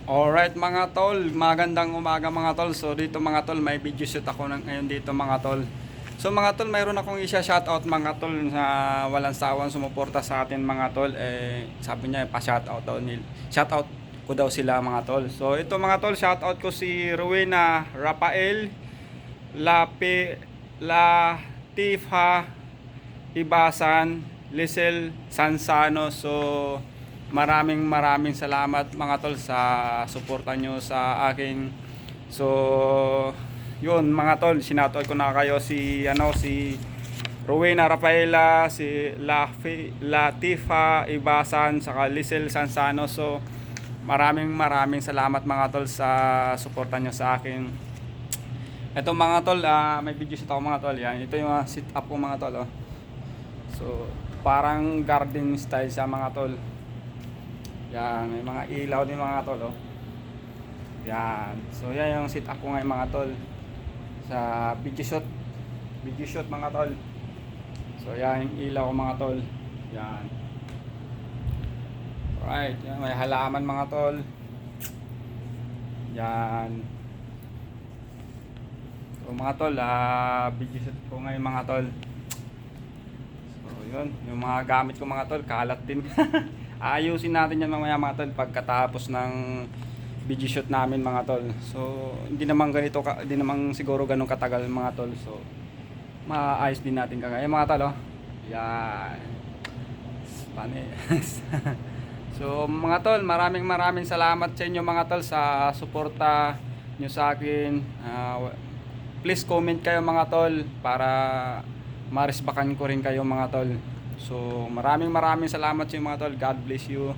Alright mga tol, magandang umaga mga tol. So dito mga tol, may video shoot ako ngayon dito mga tol. So mga tol, mayroon akong shoutout mga tol na walang sawang sumuporta sa atin mga tol. Sabi niya pa-shoutout daw nil. Shoutout ko daw sila mga tol. So ito mga tol, shoutout ko si Rowena Rafael Lapi Latifa Ibasan Lisel Sansano. So maraming salamat mga tol sa suporta nyo sa akin. So yun mga tol, sinatoy ko na kayo si Rowena Rafaela, si Latifa Ibasan, saka Lisel Sansano. So maraming salamat mga tol sa suporta nyo sa akin. Ito mga tol, may video shoot ako mga tol. Yan, ito yung sit up ko mga tol. Oh. So parang garden style sa mga tol. Yan, may mga ilaw din mga tol. Oh. Yan. So yan yung sit up ko ngayon mga tol sa video shoot. Video shoot mga tol. So yan yung ilaw ko mga tol. Yan. Alright, yan, may halaman mga tol. Yan. So mga tol, video shoot ko ngayon mga tol. So yun, yung mga gamit ko mga tol, kalat din. Ayusin natin yan mamaya mga tol pagkatapos ng video shoot namin mga tol. So hindi naman ganito, hindi naman siguro ganun katagal mga tol. So maayos din natin kagaya mga tol. Oh. Yan. Panis. So mga tol, maraming salamat sa inyo mga tol sa suporta nyo sa akin. Please comment kayo mga tol para maresbakan ko rin kayo mga tol. So maraming salamat sa inyo mga tol. God bless you.